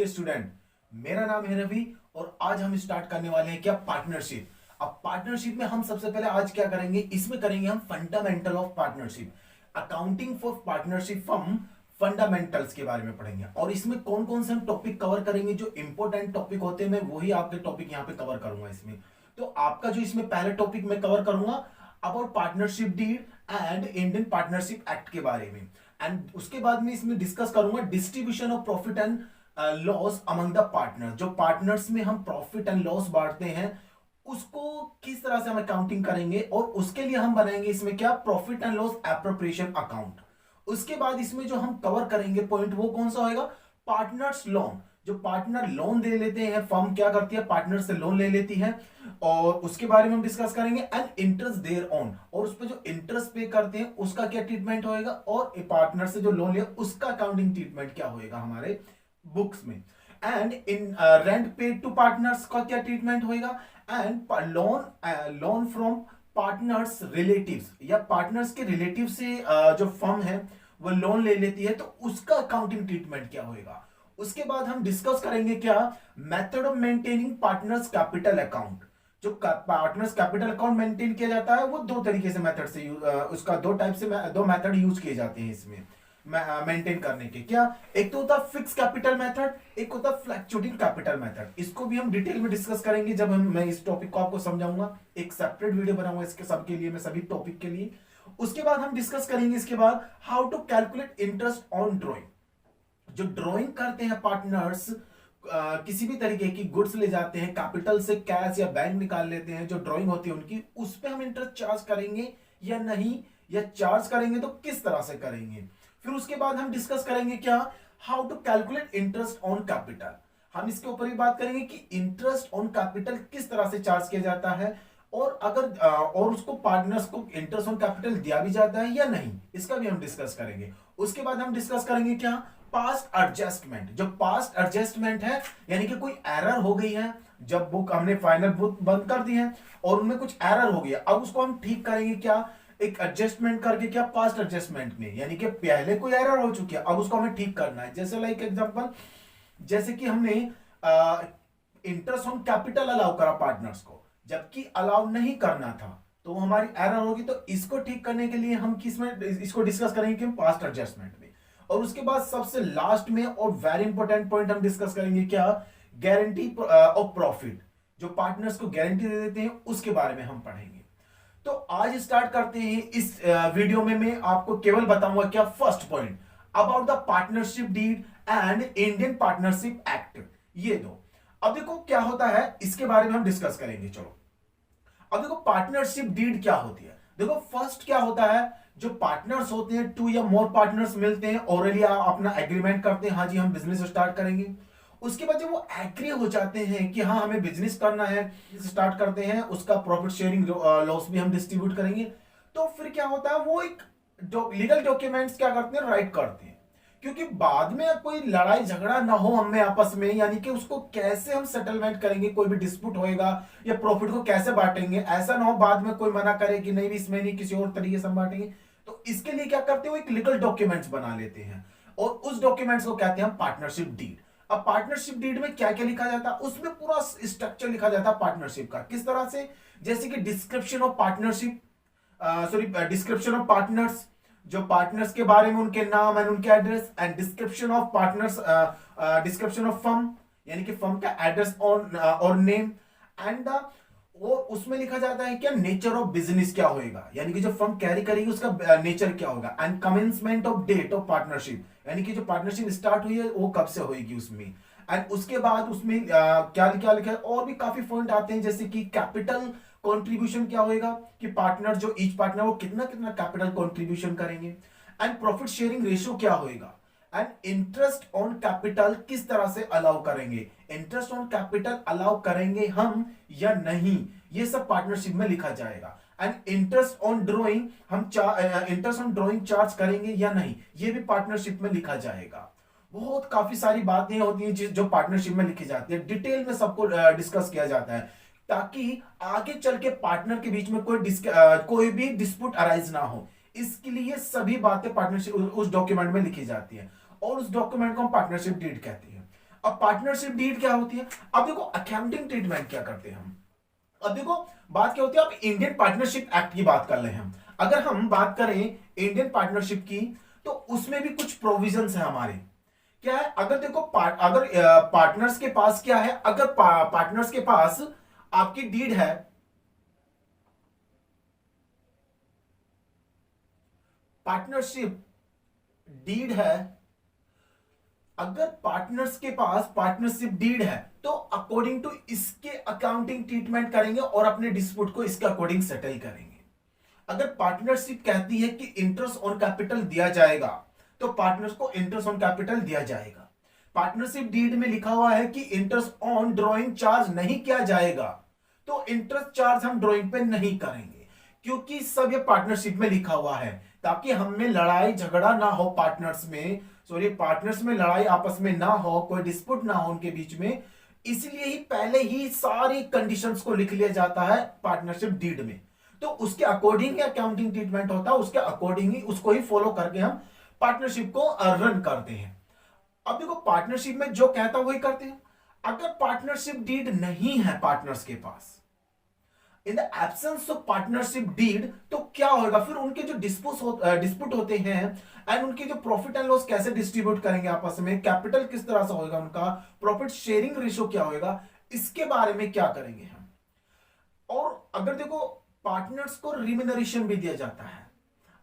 Dear student, मेरा नाम है रवि और आज हम स्टार्ट करने वाले हैं क्या पार्टनरशिप। अब पार्टनरशिप में हम सबसे पहले आज क्या करेंगे, इसमें करेंगे हम fundamental of partnership, accounting for partnership firm, fundamentals के बारे में पढ़ेंगे। और इसमें कौन कौन से हम टॉपिक कवर करेंगे, जो इंपॉर्टेंट टॉपिक होते हैं मैं वही आपके टॉपिक यहाँ पे कवर करूंगा इसमें। तो आपका जो इसमें पहले टॉपिक मैं कवर करूंगा about partnership deed and Indian partnership act के बारे में। एंड उसके बाद में इसमें डिस्कस करूंगा distribution of profit and loss among the partner. जो पार्टनर्स में हम प्रॉफिट एंड लॉस बांटते हैं उसको किस तरह से हम अकाउंटिंग करेंगे, और उसके लिए हम बनाएंगे इसमें क्या, profit and loss appropriation account. उसके बाद इसमें जो हम कवर करेंगे पॉइंट वो कौन सा होगा, पार्टनर्स लोन। जो पार्टनर लोन दे लेते हैं, फर्म क्या करती है, पार्टनर से लोन ले लेती है, और उसके बारे में हम डिस्कस करेंगे। एंड इंटरेस्ट देयर ऑन, और उस पर जो इंटरेस्ट पे करते हैं उसका क्या ट्रीटमेंट होएगा, और पार्टनर से जो लोन लिया उसका अकाउंटिंग ट्रीटमेंट क्या होएगा हमारे बुक्स में। And in rent paid to partners का क्या ट्रीटमेंट होएगा। And loan from partners relatives, या पार्टनर्स के रिलेटिव से जो फर्म है वो लोन ले लेती है तो उसका अकाउंटिंग ट्रीटमेंट क्या होएगा। उसके बाद हम डिस्कस करेंगे क्या, method of maintaining partners capital account. जो पार्टनर्स कैपिटल अकाउंट मेंटेन किया जाता है वो दो तरीके से मेथड से उसका दो टाइप से दो मेथड यूज किए जाते हैं इसमें मेंटेन करने के। क्या, एक तो होता है फिक्स कैपिटल मेथड, एक होता है फ्लक्चुएटिंग कैपिटल मेथड। इसको भी हम डिटेल में डिस्कस करेंगे जब मैं इस टॉपिक को आपको समझाऊंगा। एक सेपरेट वीडियो बनाऊंगा इसके सबके लिए, मैं सभी टॉपिक के लिए। उसके बाद हम डिस्कस करेंगे इसके बाद how to calculate interest on drawing. जो ड्रॉइंग करते हैं पार्टनर्स, किसी भी तरीके की गुड्स ले जाते हैं, कैपिटल से कैश या बैंक निकाल लेते हैं, जो ड्रॉइंग होती है उनकी, उस पे हम इंटरेस्ट चार्ज करेंगे या नहीं, या चार्ज करेंगे तो किस तरह से करेंगे। फिर उसके बाद हम डिस्कस करेंगे क्या, how to calculate interest on capital. हम इसके ऊपर भी बात करेंगे कि इंटरेस्ट ऑन कैपिटल किस तरह से चार्ज किया जाता है, और अगर और उसको पार्टनर्स को इंटरेस्ट ऑन कैपिटल दिया भी जाता है या नहीं, इसका भी हम डिस्कस करेंगे। उसके बाद हम डिस्कस करेंगे क्या, पास्ट एडजस्टमेंट। जो पास्ट एडजस्टमेंट है यानी कि कोई एरर हो गई है, जब बुक हमने फाइनल बुक बंद कर दी है और उनमें कुछ एरर हो गया, अब उसको हम ठीक करेंगे क्या, एक एडजस्टमेंट करके, क्या, पास्ट एडजस्टमेंट में, यानी कि पहले कोई एरर हो चुकी है अब उसको हमें ठीक करना है। जैसे लाइक एग्जांपल, जैसे कि हमने इंटरेस्ट ऑन कैपिटल अलाउ करा पार्टनर्स को, जबकि अलाउ नहीं करना था, तो हमारी एरर होगी। तो इसको ठीक करने के लिए हम किस में इसको डिस्कस करेंगे कि पास्ट एडजस्टमेंट में। और उसके बाद सबसे लास्ट में और वेरी इंपॉर्टेंट पॉइंट हम डिस्कस करेंगे क्या, गारंटी ऑफ प्रॉफिट। जो पार्टनर्स को गारंटी दे देते हैं उसके बारे में हम पढ़ेंगे। तो आज स्टार्ट करते हैं। इस वीडियो में मैं आपको केवल बताऊंगा क्या, first point about the partnership deed and Indian partnership act, ये दो। अब देखो क्या होता है, इसके बारे में हम डिस्कस करेंगे। चलो अब देखो पार्टनरशिप डीड क्या होती है। देखो फर्स्ट क्या होता है, जो पार्टनर्स होते हैं, टू या मोर पार्टनर्स मिलते हैं, ओरली अपना एग्रीमेंट करते हैं, हाँ जी हम बिजनेस स्टार्ट करेंगे। उसके बाद जब वो एग्री हो जाते हैं कि हाँ हमें बिजनेस करना है, स्टार्ट करते हैं, उसका प्रॉफिट शेयरिंग लॉस भी हम डिस्ट्रीब्यूट करेंगे, तो फिर क्या होता है, वो एक लीगल डॉक्यूमेंट्स क्या करते हैं, राइट करते हैं। क्योंकि बाद में कोई लड़ाई झगड़ा ना हो हमें आपस में, यानी कि उसको कैसे हम सेटलमेंट करेंगे, कोई भी डिस्प्यूट होएगा या प्रॉफिट को कैसे बांटेंगे, ऐसा ना हो बाद में कोई मना करे कि नहीं भी इसमें नहीं, किसी और तरीके से हम बांटेंगे। तो इसके लिए क्या करते हो, एक लीगल डॉक्यूमेंट्स बना लेते हैं, और उस डॉक्यूमेंट्स को कहते हैं पार्टनरशिप डीड। अब पार्टनरशिप डीड में क्या क्या लिखा जाता है, उसमें पूरा स्ट्रक्चर लिखा जाता है पार्टनरशिप का, किस तरह से, जैसे कि description of partnership, description of partners, जो पार्टनर्स के बारे में उनके नाम एंड उनके address, and description of partners, description of firm, यानी कि फर्म का एड्रेस और नेम, एंड वो उसमें लिखा जाता है क्या, नेचर ऑफ बिजनेस क्या होएगा, यानी कि जो फर्म कैरी करेगी उसका नेचर क्या होगा, and commencement of date of partnership, यानी कि जो पार्टनरशिप स्टार्ट हुई है वो कब से होएगी उसमें। एंड उसके बाद उसमें क्या क्या लिखा है, और भी काफी पॉइंट आते हैं, जैसे कि कैपिटल कंट्रीब्यूशन क्या होएगा, कि पार्टनर जो ईच पार्टनर वो कितना कितना कैपिटल कंट्रीब्यूशन करेंगे, एंड प्रॉफिट शेयरिंग रेशियो क्या होएगा, एंड इंटरेस्ट ऑन कैपिटल किस तरह से अलाउ करेंगे, इंटरेस्ट ऑन कैपिटल अलाउ करेंगे हम या नहीं, ये सब पार्टनरशिप में लिखा जाएगा। एंड इंटरेस्ट ऑन ड्रॉइंग, हम इंटरेस्ट ऑन ड्रॉइंग चार्ज करेंगे या नहीं, ये भी पार्टनरशिप में लिखा जाएगा। बहुत काफी सारी बातें होती हैं जो पार्टनरशिप में लिखी जाती है, डिटेल में सबको डिस्कस किया जाता है, ताकि आगे चल के पार्टनर के बीच में कोई भी डिस्प्यूट अराइज ना हो। इसके लिए सभी बातें पार्टनरशिप उस डॉक्यूमेंट में लिखी जाती है, और उस डॉक्यूमेंट को हम पार्टनरशिप डीड कहते हैं। अब पार्टनरशिप डीड क्या होती है? अब देखो अकाउंटिंग ट्रीटमेंट क्या करते हैं हम। अब देखो बात क्या होती है, अब इंडियन पार्टनरशिप एक्ट की बात कर रहे हैं हम। अगर हम बात करें इंडियन पार्टनरशिप की, तो उसमें भी कुछ प्रोविजंस है हमारे। क्या है? अगर देखो अगर पार्टनर्स के पास क्या है, अगर पार्टनर्स के पास आपकी डीड है, पार्टनरशिप डीड है, अगर पार्टनर्स के पास पार्टनरशिप डीड है, तो अकॉर्डिंग टू इसके अकाउंटिंग ट्रीटमेंट करेंगे और अपने डिस्प्यूट को इसके अकॉर्डिंग सेटल करेंगे। अगर पार्टनरशिप कहती है कि इंटरेस्ट ऑन कैपिटल दिया जाएगा, तो पार्टनर्स को इंटरेस्ट ऑन कैपिटल दिया जाएगा। पार्टनरशिप डीड में लिखा हुआ है कि इंटरेस्ट ऑन ड्रॉइंग चार्ज नहीं किया जाएगा, तो इंटरेस्ट चार्ज हम ड्रॉइंग पे नहीं करेंगे, क्योंकि सब ये पार्टनरशिप में लिखा हुआ है, ताकि हमें लड़ाई झगड़ा ना हो पार्टनर्स में, सॉरी पार्टनर्स में लड़ाई आपस में ना हो, कोई डिस्प्यूट ना हो उनके बीच में। इसलिए ही पहले ही सारी कंडीशंस को लिख लिया जाता है पार्टनरशिप डीड में, तो उसके अकॉर्डिंग ही अकाउंटिंग ट्रीटमेंट होता है, उसके अकॉर्डिंग ही उसको ही फॉलो करके हम पार्टनरशिप को रन करते हैं। अब देखो पार्टनरशिप में जो कहता है वही करते हैं। अगर पार्टनरशिप डीड नहीं है पार्टनर्स के पास, in the absence of partnership deed, तो क्या होगा फिर? उनके जो डिस्प्यूट होते हैं एंड उनके जो प्रॉफिट एंड लॉस कैसे डिस्ट्रीब्यूट करेंगे आपस में, कैपिटल किस तरह से होगा, उनका प्रॉफिट शेयरिंग रेशियो क्या होगा, इसके बारे में क्या करेंगे हम। और अगर देखो पार्टनर्स को रिम्यूनरेशन भी दिया जाता है।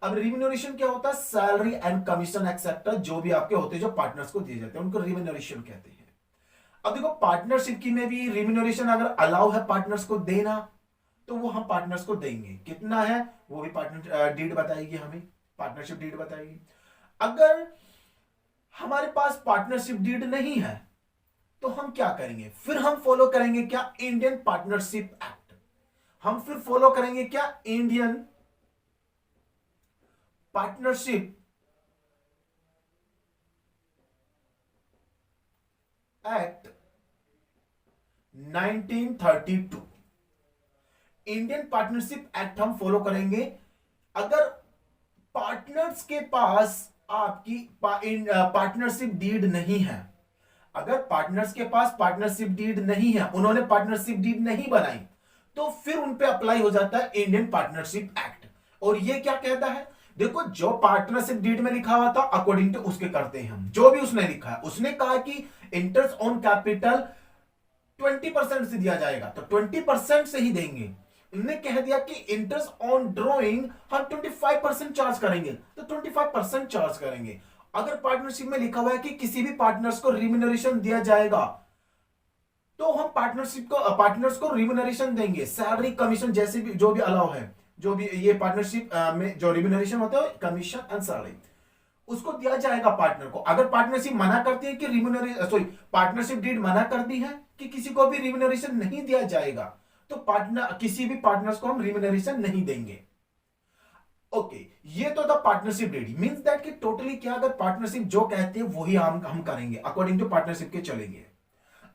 अब रिम्यूनरेशन क्या होता है? सैलरी एंड कमीशन एक्सेट्रा जो भी आपके होते हैं जो पार्टनर्स को दिए जाते हैं, उनको रिम्यूनरेशन कहते हैं। अब देखो पार्टनरशिप की में भी रिम्यूनरेशन अगर अलाउ है पार्टनर्स को देना, तो वो हम पार्टनर्स को देंगे। कितना है वो भी पार्टनर डीड बताएगी हमें, पार्टनरशिप डीड बताएगी। अगर हमारे पास पार्टनरशिप डीड नहीं है, तो हम क्या करेंगे? फिर हम फॉलो करेंगे क्या? Indian partnership act. हम फिर फॉलो करेंगे क्या? Indian partnership act 1932। Indian partnership act हम फॉलो करेंगे। अगर पार्टनर्स के पास आपकी पार्टनरशिप डीड नहीं है, अगर पार्टनर्स के पास पार्टनरशिप डीड नहीं है, उन्होंने पार्टनरशिप डीड नहीं बनाई, तो फिर उन पे अप्लाई हो जाता है इंडियन पार्टनरशिप एक्ट। और ये क्या कहता है? देखो जो पार्टनरशिप डीड में लिखा हुआ था अकॉर्डिंग टू उसके करते हैं हम, जो भी उसने लिखा है। उसने कहा कि इंटरेस्ट ऑन कैपिटल 20% से दिया जाएगा, तो 20% से ही देंगे। उन्होंने कह दिया कि इंटरेस्ट ऑन ड्रॉइंग हम 25% चार्ज करेंगे, तो 25% चार्ज करेंगे। अगर पार्टनरशिप में लिखा हुआ है कि किसी भी पार्टनर्स को रिम्यूनरेशन दिया जाएगा, तो हम पार्टनर्स को रिम्यूनरेशन देंगे, सैलरी कमीशन जैसे भी जो भी अलाउ है, जो भी ये पार्टनरशिप में जो रिम्यूनरेशन होता है कमीशन एंड सैलरी, उसको दिया जाएगा पार्टनर को। अगर पार्टनरशिप मना करती है कि पार्टनरशिप डीड मना करती है कि किसी को भी रिम्यूनरेशन नहीं दिया जाएगा, तो किसी भी पार्टनर्स को हम रिम्यूनरेशन नहीं देंगे। ओके, ये तो था पार्टनरशिप डीड। मींस दैट कि टोटली क्या, अगर पार्टनरशिप जो कहते हैं वही हम करेंगे, अकॉर्डिंग टू पार्टनरशिप के चलेंगे।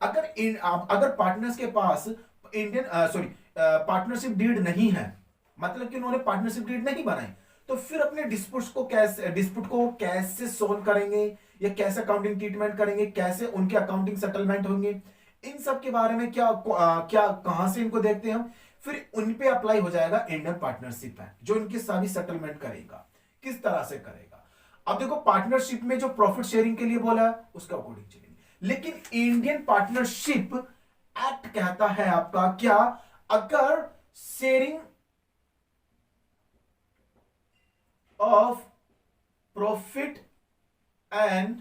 अगर पार्टनर्स के पास पार्टनरशिप डीड नहीं है, मतलब कि उन्होंने पार्टनरशिप डीड नहीं बनाई, तो फिर अपने डिस्प्यूट को कैसे सोल्व करेंगे, या कैसे अकाउंटिंग ट्रीटमेंट करेंगे, कैसे उनके अकाउंटिंग सेटलमेंट होंगे, इन सब के बारे में कहां से इनको देखते हैं हम। फिर उन पे अप्लाई हो जाएगा इंडियन पार्टनरशिप एक्ट, जो इनकी सारी सेटलमेंट करेगा, किस तरह से करेगा। अब देखो पार्टनरशिप में जो प्रॉफिट शेयरिंग के लिए बोला है उसका अकॉर्डिंग चलेंगे, लेकिन इंडियन पार्टनरशिप एक्ट कहता है आपका क्या, अगर sharing of profit and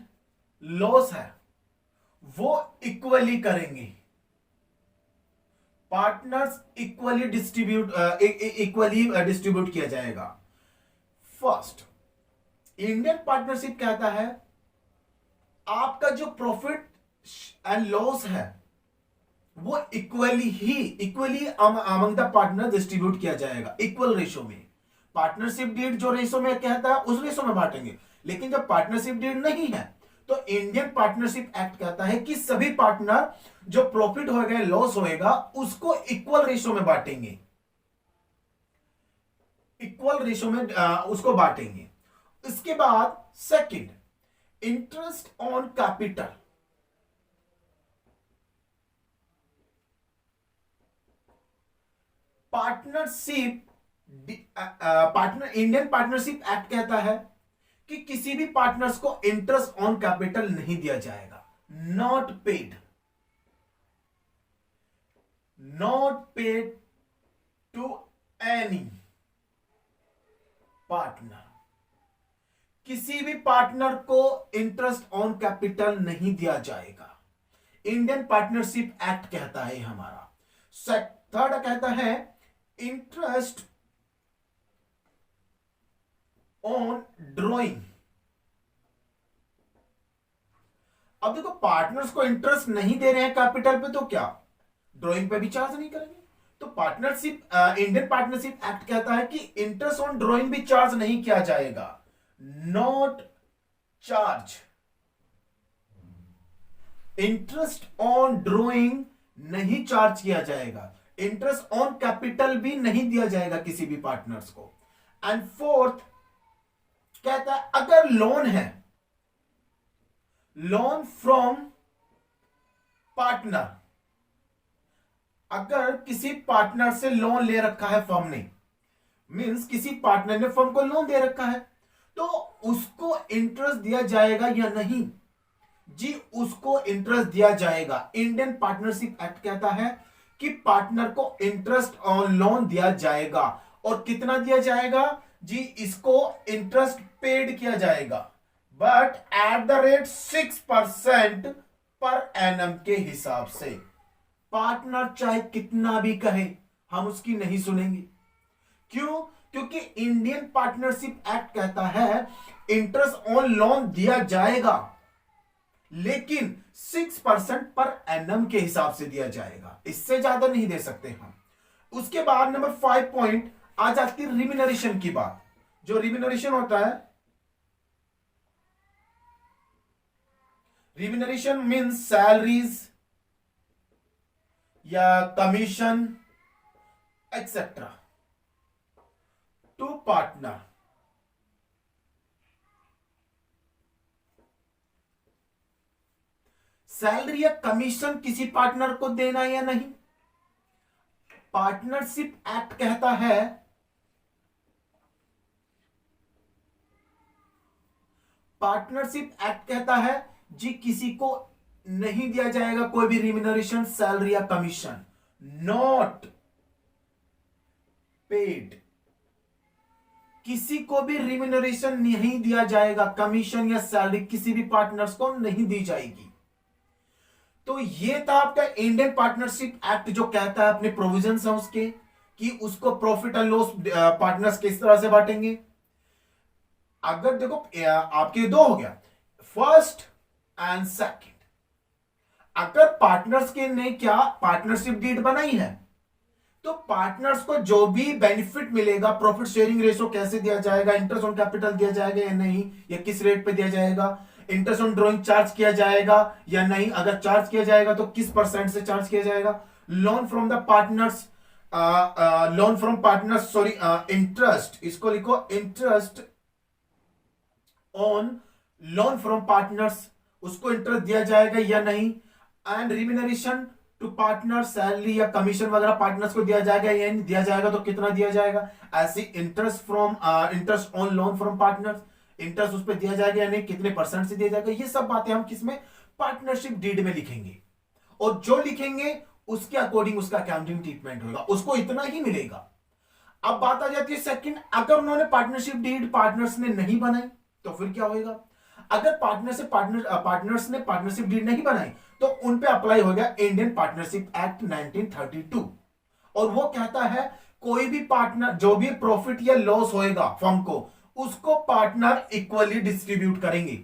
loss है वो इक्वली करेंगे, पार्टनर्स इक्वली डिस्ट्रीब्यूट किया जाएगा। फर्स्ट, इंडियन पार्टनरशिप कहता है आपका जो प्रॉफिट एंड लॉस है वो equally among the partner distribute किया जाएगा, इक्वल रेशो में। पार्टनरशिप डीड जो रेशो में कहता है उस रेशो में बांटेंगे, लेकिन जब पार्टनरशिप डीड नहीं है, तो इंडियन पार्टनरशिप एक्ट कहता है कि सभी पार्टनर जो प्रॉफिट होगा लॉस होएगा उसको इक्वल रेशो में बांटेंगे, इक्वल रेशो में उसको बांटेंगे। इसके बाद second, interest on capital, partnership Indian partnership act कहता है कि किसी भी पार्टनर्स को इंटरेस्ट ऑन कैपिटल नहीं दिया जाएगा, not paid to any partner. किसी भी पार्टनर को इंटरेस्ट ऑन कैपिटल नहीं दिया जाएगा, इंडियन पार्टनरशिप एक्ट कहता है हमारा। थर्ड कहता है इंटरेस्ट ऑन ड्रॉइंग। अब देखो, पार्टनर्स को इंटरेस्ट नहीं दे रहे हैं कैपिटल पे, तो क्या ड्रॉइंग पे भी चार्ज नहीं करेंगे? तो पार्टनरशिप इंडियन पार्टनरशिप एक्ट कहता है कि इंटरेस्ट ऑन ड्रॉइंग भी चार्ज नहीं किया जाएगा, not charge. Interest on drawing नहीं चार्ज किया जाएगा, इंटरेस्ट ऑन कैपिटल भी नहीं दिया जाएगा किसी भी पार्टनर्स को। एंड फोर्थ कहता है अगर लोन है, लोन फ्रॉम पार्टनर, अगर किसी पार्टनर से लोन ले रखा है फर्म ने, मींस किसी पार्टनर ने फर्म को लोन दे रखा है, तो उसको इंटरेस्ट दिया जाएगा या नहीं? जी, उसको इंटरेस्ट दिया जाएगा। इंडियन पार्टनरशिप एक्ट कहता है कि पार्टनर को इंटरेस्ट ऑन लोन दिया जाएगा। और कितना दिया जाएगा? जी, इसको इंटरेस्ट पेड किया जाएगा, but at the rate 6% per annum के हिसाब से। पार्टनर चाहे कितना भी कहे, हम उसकी नहीं सुनेंगे। क्यों? क्योंकि इंडियन पार्टनरशिप एक्ट कहता है इंटरेस्ट ऑन लोन दिया जाएगा, लेकिन 6% पर एनम के हिसाब से दिया जाएगा, इससे ज्यादा नहीं दे सकते हम। उसके बाद नंबर 5 पॉइंट आ जाती है रिम्यूनरेशन की बात। जो रिम्यूनरेशन होता है, रिम्यूनरेशन मीन्स सैलरीज या commission etcetera to partner. Salary या कमीशन किसी पार्टनर को देना या नहीं? पार्टनरशिप एक्ट कहता है जी किसी को नहीं दिया जाएगा कोई भी रिम्यूनरेशन, सैलरी या कमीशन, नॉट पेड। किसी को भी रिम्यूनरेशन नहीं दिया जाएगा, कमीशन या सैलरी किसी भी पार्टनर्स को नहीं दी जाएगी। तो ये था आपका इंडियन पार्टनरशिप एक्ट, जो कहता है अपने प्रोविजंस है उसके कि उसको प्रॉफिट एंड लॉस पार्टनर्स किस तरह से बांटेंगे। अगर देखो, आपके दो हो गया, फर्स्ट एंड सेकंड। अगर पार्टनर्स के ने क्या पार्टनरशिप डीड बनाई है, तो पार्टनर्स को जो भी बेनिफिट मिलेगा, प्रॉफिट शेयरिंग रेशो कैसे दिया जाएगा, इंटरेस्ट ऑन कैपिटल दिया जाएगा या नहीं, या किस रेट पे दिया जाएगा, इंटरेस्ट ऑन ड्रॉइंग चार्ज किया जाएगा या नहीं, अगर चार्ज किया जाएगा तो किस % से चार्ज किया जाएगा, loan from the partners, interest, इसको लिखो interest on loan from partners, उसको इंटरेस्ट दिया जाएगा या नहीं, and remuneration to partner, salary या कमीशन वगैरह पार्टनर्स को दिया जाएगा या नहीं दिया जाएगा, तो कितना दिया जाएगा। ऐसे interest on loan from partners, interest उस पर दिया जाएगा या नहीं, कितने % से दिया जाएगा, ये सब बातें हम किसमें, पार्टनरशिप डीड में लिखेंगे। और जो लिखेंगे उसके अकॉर्डिंग उसका अकाउंटिंग ट्रीटमेंट होगा, उसको इतना ही मिलेगा। अब बात आ जाती है सेकंड, अगर उन्होंने पार्टनरशिप डीड पार्टनर्स ने नहीं बनाई तो फिर क्या होगा। अगर पार्टनर्स ने पार्टनरशिप डीड नहीं बनाई तो उन पे अप्लाई हो गया इंडियन पार्टनरशिप एक्ट 1932, और वो कहता है कोई भी पार्टनर जो भी प्रॉफिट या लॉस होएगा फर्म को, उसको पार्टनर इक्वली डिस्ट्रीब्यूट करेंगे,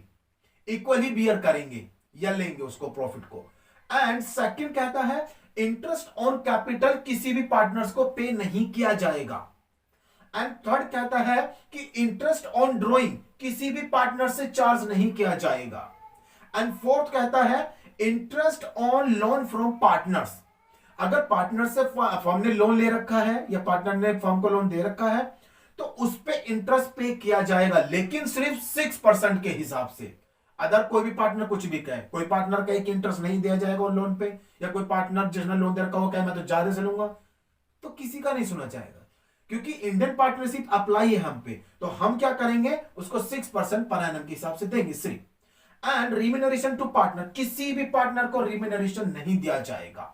इक्वली बियर करेंगे या लेंगे उसको प्रॉफिट को। एंड सेकंड कहता है इंटरेस्ट ऑन कैपिटल किसी भी पार्टनर्स को पे नहीं किया जाएगा। एंड थर्ड कहता है कि इंटरेस्ट ऑन ड्रॉइंग किसी भी पार्टनर से चार्ज नहीं किया जाएगा। एंड फोर्थ कहता है interest on loan from partners, अगर पार्टनर से फर्म ने लोन ले रखा है या पार्टनर ने फर्म को लोन दे रखा है तो उस पे इंटरेस्ट पे किया जाएगा, लेकिन सिर्फ 6% के हिसाब से। अदर कोई भी पार्टनर कुछ भी कहे, कोई पार्टनर कहे कि इंटरेस्ट नहीं दिया जाएगा लोन पे, या कोई पार्टनर जिसने लोन दे रखा हो कहे मैं तो ज्यादा से लूंगा, तो किसी का नहीं सुना जाएगा, क्योंकि इंडियन पार्टनरशिप अप्लाई है हम पे, तो हम क्या करेंगे, उसको 6% पर एनम के हिसाब से देंगे सिर्फ। एंड रिम्यूनरेशन टू पार्टनर, किसी भी पार्टनर को रिम्यूनरेशन नहीं दिया जाएगा।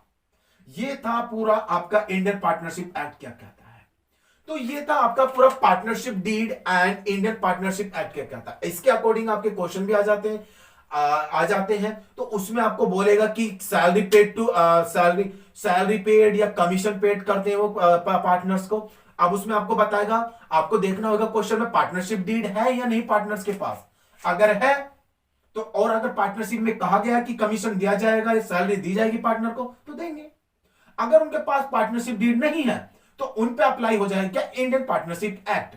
ये था पूरा आपका इंडियन पार्टनरशिप एक्ट क्या कहता है। तो ये था आपका पूरा partnership deed and Indian partnership act क्या कहता है। इसके अकॉर्डिंग आपके क्वेश्चन भी आ जाते हैं। तो उसमें आपको बोलेगा कि salary paid to salary paid या कमीशन पेड करते हैं वो पार्टनर्स को। अब उसमें आपको बताएगा, आपको देखना होगा क्वेश्चन में पार्टनरशिप डीड है या नहीं पार्टनर्स के पास। अगर है तो, और अगर पार्टनरशिप में कहा गया कि कमीशन दिया जाएगा या सैलरी दी जाएगी पार्टनर को, तो देंगे। अगर उनके पास पार्टनरशिप डीड नहीं है तो उन पे अप्लाई हो जाएगा क्या, इंडियन पार्टनरशिप एक्ट,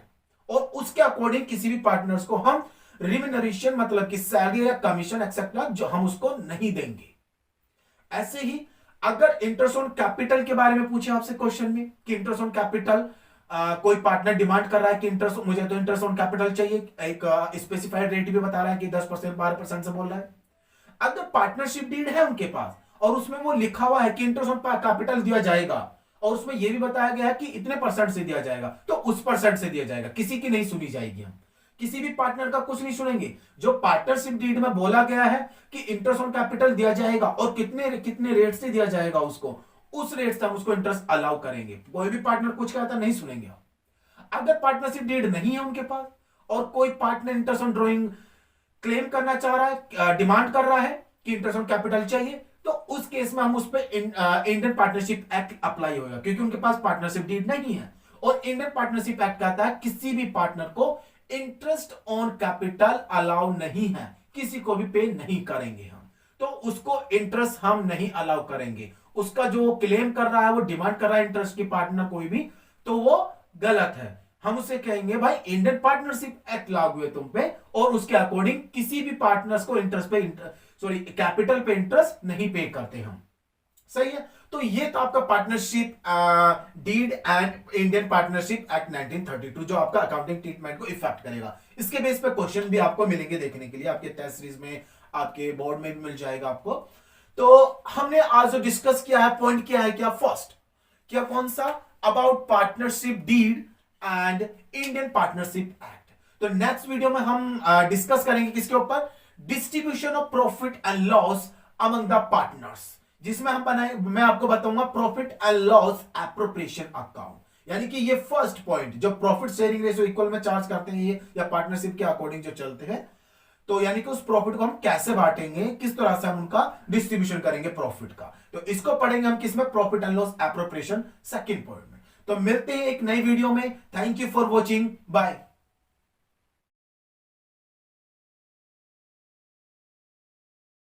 और उसके अकॉर्डिंग किसी भी पार्टनर्स को हम रिम्यूनरेशन मतलब कि सैलरी या कमीशन एक्सेट्रा जो हम उसको नहीं देंगे। ऐसे ही अगर इंटरेस्ट ऑन कैपिटल के बारे में पूछे आपसे क्वेश्चन में कि इंटरेस्ट ऑन कैपिटल, कोई पार्टनर डिमांड कर रहा है कि मुझे तो इंटरेस्ट ऑन कैपिटल चाहिए, एक स्पेसिफाइड रेट भी बता रहा है कि 10% 12% से बोल रहा है। अगर पार्टनरशिप डीड है उनके पास और उसमें वो लिखा हुआ है कि इंटरेस्ट ऑन कैपिटल दिया जाएगा, और उसमें यह भी बताया गया है कि इतने परसेंट से दिया जाएगा, तो उस परसेंट से दिया जाएगा, किसी की नहीं सुनी जाएगी। हम किसी भी पार्टनर का कुछ नहीं सुनेंगे। जो पार्टनरशिप डीड में बोला गया है कि इंटरेस्ट ऑन कैपिटल दिया जाएगा और कितने कितने रेट से दिया जाएगा उसको, उस रेट से हम उसको इंटरेस्ट अलाउ करेंगे। कोई भी पार्टनर कुछ कहता नहीं सुनेंगे। अगर पार्टनरशिप डीड नहीं है उनके पास और कोई partner interest on drawing claim करना चाह रहा है, डिमांड कर रहा है कि इंटरेस्ट ऑन कैपिटल चाहिए, तो उस केस में हम उस पर इंडियन पार्टनरशिप एक्ट अप्लाई होगा, क्योंकि उनके पास पार्टनरशिप डीड नहीं है। और इंडियन पार्टनरशिप एक्ट कहता है किसी भी पार्टनर को इंटरेस्ट ऑन कैपिटल अलाउ नहीं है, किसी को भी पे नहीं करेंगे हम, तो उसको इंटरेस्ट हम नहीं अलाउ करेंगे। उसका जो क्लेम कर रहा है, वो डिमांड कर रहा है इंटरेस्ट की पार्टनर कोई भी, तो वो गलत है। हम उसे कहेंगे भाई इंडियन पार्टनरशिप एक्ट लागू है तुम पे, और उसके अकॉर्डिंग किसी भी पार्टनर्स को इंटरेस्ट पे कैपिटल पे इंटरेस्ट नहीं पे करते हम। सही है। तो ये तो आपका partnership deed and Indian partnership act 1932 जो आपका अकाउंटिंग ट्रीटमेंट को इफेक्ट करेगा। इसके बेस पे क्वेश्चन भी आपको मिलेंगे देखने के लिए, आपके टेस्ट सीरीज में, आपके बोर्ड में भी मिल जाएगा आपको। तो हमने आज जो डिस्कस किया है, पॉइंट किया है क्या, फर्स्ट क्या, कौन सा, about partnership deed and Indian partnership act. तो नेक्स्ट वीडियो में हम डिस्कस करेंगे किसके ऊपर, distribution of profit and loss among the partners, जिसमें मैं आपको बताऊंगा profit and loss appropriation account. यानी कि ये फर्स्ट पॉइंट, जो प्रॉफिट शेयरिंग रेशियो इक्वल में चार्ज करते हैं ये, या पार्टनरशिप के अकॉर्डिंग जो चलते हैं, तो यानी कि उस प्रॉफिट को हम कैसे बांटेंगे, किस तरह से हम उनका डिस्ट्रीब्यूशन करेंगे प्रॉफिट का, तो इसको पढ़ेंगे हम किसमें, profit and loss appropriation second point में। तो मिलते हैं एक नई वीडियो में। Thank you for watching, bye.